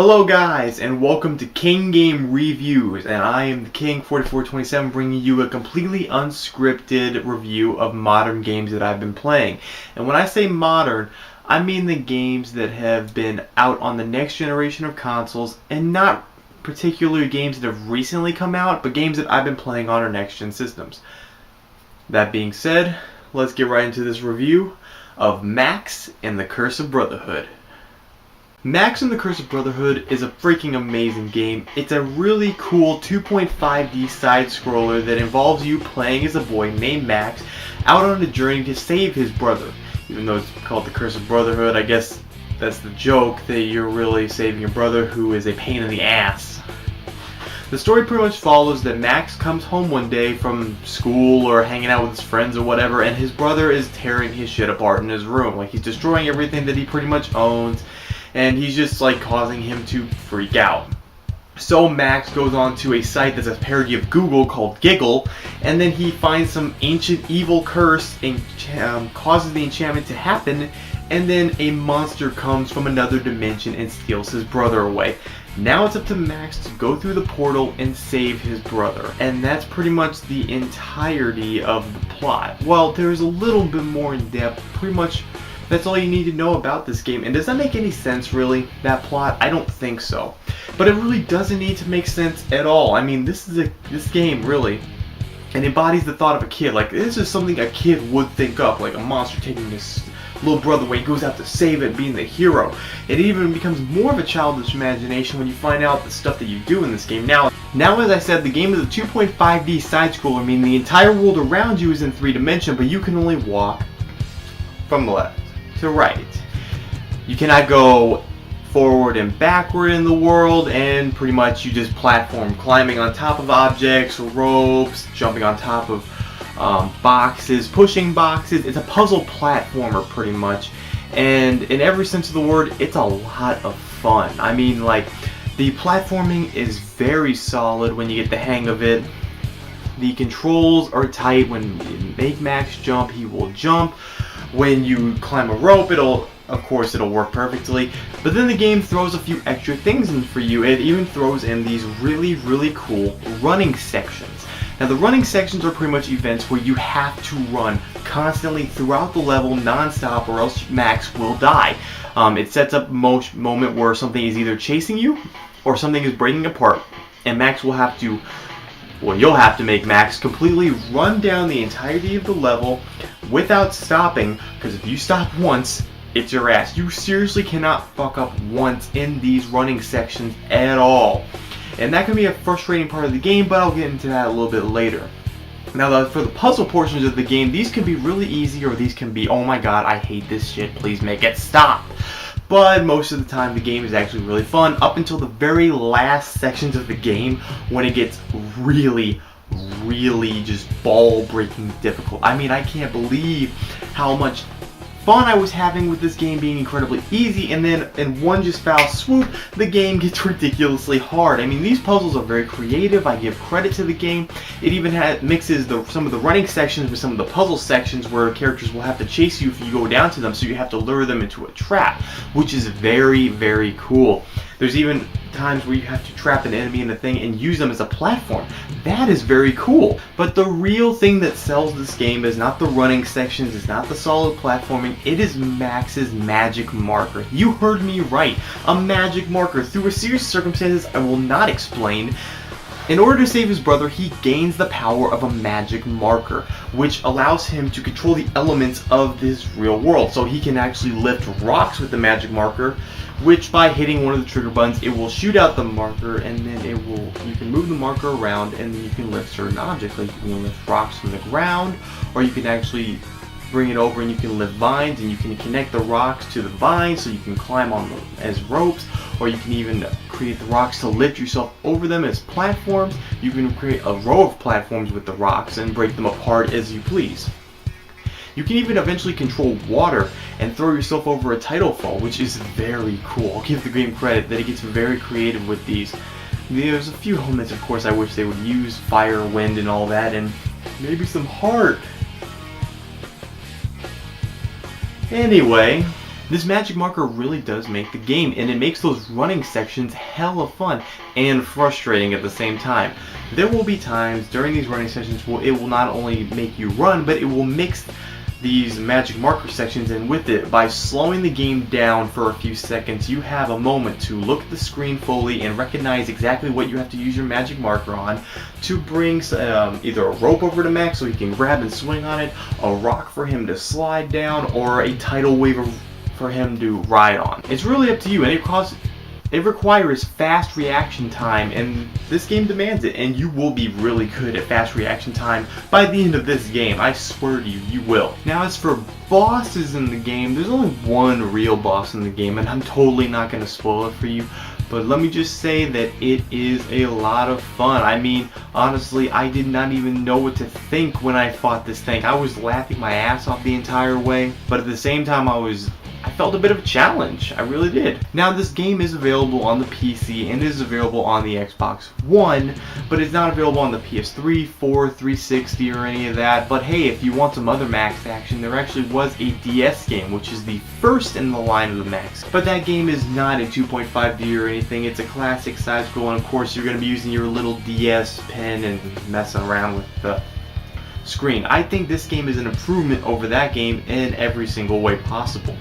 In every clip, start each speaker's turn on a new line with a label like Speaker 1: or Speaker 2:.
Speaker 1: Hello guys, and welcome to King Game Reviews, and I am the King 4427, bringing you a completely unscripted review of modern games that I've been playing. And when I say modern, I mean the games that have been out on the next generation of consoles, and not particularly games that have recently come out, but games that I've been playing on our next gen systems. That being said, let's get right into this review of Max and the Curse of Brotherhood. Max and the Curse of Brotherhood is a freaking amazing game. It's a really cool 2.5D side-scroller that involves you playing as a boy named Max out on a journey to save his brother. Even though it's called the Curse of Brotherhood, I guess that's the joke, that you're really saving your brother who is a pain in the ass. The story pretty much follows that Max comes home one day from school or hanging out with his friends or whatever, and his brother is tearing his shit apart in his room. Like, he's destroying everything that he pretty much owns. And he's just like causing him to freak out. So Max goes on to a site that's a parody of Google called Giggle, and then he finds some ancient evil curse and causes the enchantment to happen, and then a monster comes from another dimension and steals his brother away. Now it's up to Max to go through the portal and save his brother. And that's pretty much the entirety of the plot. Well, there's a little bit more in depth. Pretty much that's all you need to know about this game. And does that make any sense, really, that plot? I don't think so. But it really doesn't need to make sense at all. I mean, this game, really, and embodies the thought of a kid. Like, this is something a kid would think up, like a monster taking his little brother when he goes out to save it, being the hero. It even becomes more of a childish imagination when you find out the stuff that you do in this game. Now, as I said, the game is a 2.5D side-scroller, meaning the entire world around you is in 3 dimensions, but you can only walk from the left to right. You cannot go forward and backward in the world, and pretty much you just platform, climbing on top of objects, ropes, jumping on top of boxes, pushing boxes. It's a puzzle platformer pretty much, and in every sense of the word, it's a lot of fun. I mean, like, the platforming is very solid when you get the hang of it. The controls are tight. When you make Max jump, he will jump. When you climb a rope, it'll work perfectly. But then the game throws a few extra things in for you. It even throws in these really, really cool running sections. Now, the running sections are pretty much events where you have to run constantly throughout the level non-stop, or else Max will die. It sets up a moment where something is either chasing you or something is breaking apart, and Max will have to, well, you'll have to make Max completely run down the entirety of the level without stopping, because if you stop once, it's your ass. You seriously cannot fuck up once in these running sections at all. And that can be a frustrating part of the game, but I'll get into that a little bit later. Now, for the puzzle portions of the game, these can be really easy, or these can be, oh my god, I hate this shit, please make it stop. But most of the time, the game is actually really fun, up until the very last sections of the game, when it gets really just ball-breaking difficult. I mean, I can't believe how much fun I was having with this game being incredibly easy, and then in one just foul swoop, the game gets ridiculously hard. I mean, these puzzles are very creative. I give credit to the game. It even mixes some of the running sections with some of the puzzle sections where characters will have to chase you if you go down to them, so you have to lure them into a trap, which is very, very cool. There's even times where you have to trap an enemy in a thing and use them as a platform. That is very cool. But the real thing that sells this game is not the running sections, it's not the solid platforming, it is Max's magic marker. You heard me right. A magic marker. Through a series of circumstances I will not explain, in order to save his brother, he gains the power of a magic marker, which allows him to control the elements of this real world. So he can actually lift rocks with the magic marker, which by hitting one of the trigger buttons, it will shoot out the marker, and then you can move the marker around, and then you can lift certain objects. Like, you can lift rocks from the ground, or you can actually bring it over and you can lift vines, and you can connect the rocks to the vines so you can climb on them as ropes, or you can even create the rocks to lift yourself over them as platforms. You can create a row of platforms with the rocks and break them apart as you please. You can even eventually control water and throw yourself over a tidal fall, which is very cool. I'll give the game credit that it gets very creative with these. There's a few elements, of course, I wish they would use: fire, wind, and all that, and maybe some heart. Anyway, This magic marker really does make the game, and it makes those running sections hella fun and frustrating at the same time. There will be times during these running sessions where it will not only make you run, but it will mix these magic marker sections in with it. By slowing the game down for a few seconds, you have a moment to look at the screen fully and recognize exactly what you have to use your magic marker on to bring either a rope over to Max so he can grab and swing on it, a rock for him to slide down, or a tidal wave for him to ride on. It's really up to you, and it requires fast reaction time, and this game demands it, and you will be really good at fast reaction time by the end of this game. I swear to you, you will. Now, as for bosses in the game, there's only one real boss in the game, and I'm totally not going to spoil it for you, but let me just say that it is a lot of fun. I mean, honestly, I did not even know what to think when I fought this thing. I was laughing my ass off the entire way, but at the same time, I felt a bit of a challenge. I really did. Now, this game is available on the PC and is available on the Xbox One, but it's not available on the PS3, 4, 360, or any of that. But hey, if you want some other Max action, there actually was a DS game, which is the first in the line of the Max. But that game is not a 2.5D or anything. It's a classic side-scroll, and of course, you're going to be using your little DS pen and messing around with the screen. I think this game is an improvement over that game in every single way possible,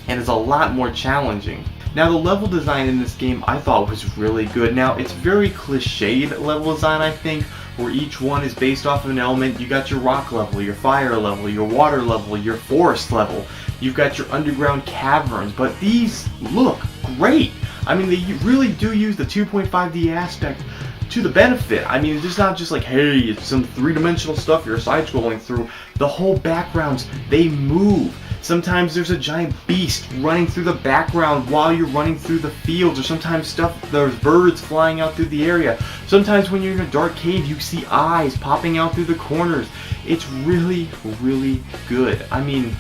Speaker 1: and it's a lot more challenging. Now, the level design in this game I thought was really good. Now, it's very cliched level design, I think, where each one is based off of an element. You got your rock level, your fire level, your water level, your forest level. You've got your underground caverns, but these look great. I mean, they really do use the 2.5D aspect to the benefit. I mean, it's not just like, hey, it's some three-dimensional stuff you're side-scrolling through. The whole backgrounds, they move. Sometimes there's a giant beast running through the background while you're running through the fields, or sometimes there's birds flying out through the area. Sometimes when you're in a dark cave, you see eyes popping out through the corners. It's really, really good. I mean,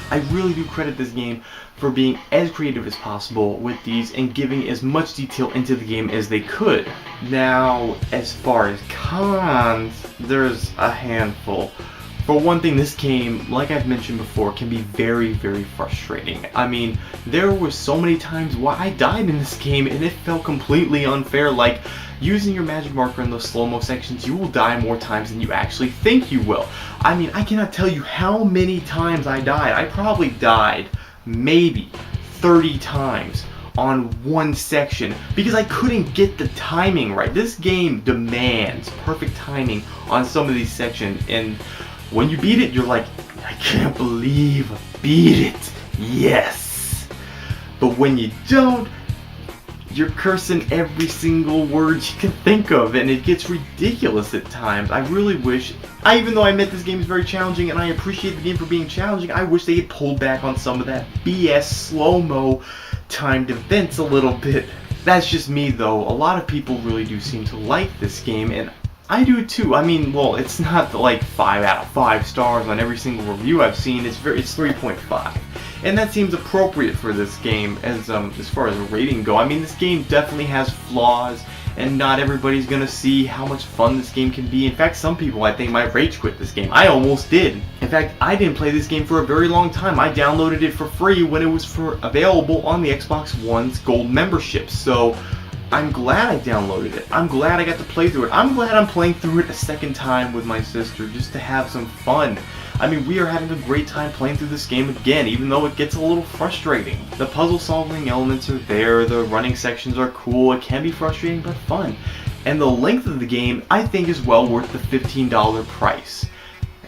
Speaker 1: I really do credit this game for being as creative as possible with these and giving as much detail into the game as they could. Now, as far as cons, there's a handful. For one thing, this game, like I've mentioned before, can be very, very frustrating. I mean, there were so many times where I died in this game and it felt completely unfair. Like, using your magic marker in those slow-mo sections, you will die more times than you actually think you will. I mean, I cannot tell you how many times I died. I probably died maybe 30 times on one section because I couldn't get the timing right. This game demands perfect timing on some of these sections, and when you beat it, you're like, I can't believe I beat it. Yes. But when you don't, you're cursing every single word you can think of, and it gets ridiculous at times. I really wish, even though I admit this game is very challenging and I appreciate the game for being challenging, I wish they had pulled back on some of that BS slow-mo timed events a little bit. That's just me though. A lot of people really do seem to like this game, and I do too. I mean, well, it's not like 5 out of 5 stars on every single review I've seen. It's 3.5. And that seems appropriate for this game as far as a rating go. I mean, this game definitely has flaws, and not everybody's gonna see how much fun this game can be. In fact, some people I think might rage quit this game. I almost did. In fact, I didn't play this game for a very long time. I downloaded it for free when it was available on the Xbox One's Gold membership. So I'm glad I downloaded it. I'm glad I got to play through it. I'm glad I'm playing through it a second time with my sister just to have some fun. I mean, we are having a great time playing through this game again, even though it gets a little frustrating. The puzzle solving elements are there, the running sections are cool, it can be frustrating but fun. And the length of the game, I think, is well worth the $15 price.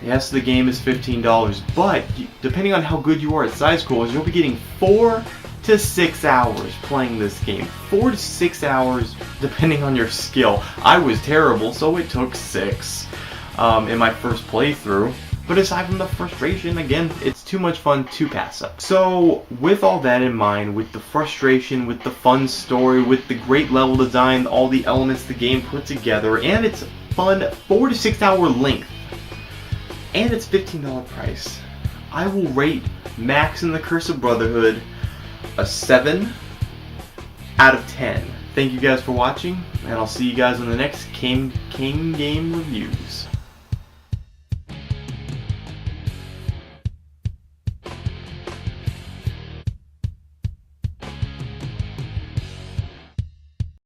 Speaker 1: Yes, the game is $15, but depending on how good you are at side scrollers, you'll be getting 4 to 6 hours playing this game. 4 to 6 hours depending on your skill. I was terrible, so it took 6 in my first playthrough. But aside from the frustration, again, it's too much fun to pass up. So, with all that in mind, with the frustration, with the fun story, with the great level design, all the elements the game put together, and its fun 4 to 6 hour length, and its $15 price, I will rate Max and the Curse of Brotherhood a 7 out of 10. Thank you guys for watching, and I'll see you guys on the next King Game Reviews.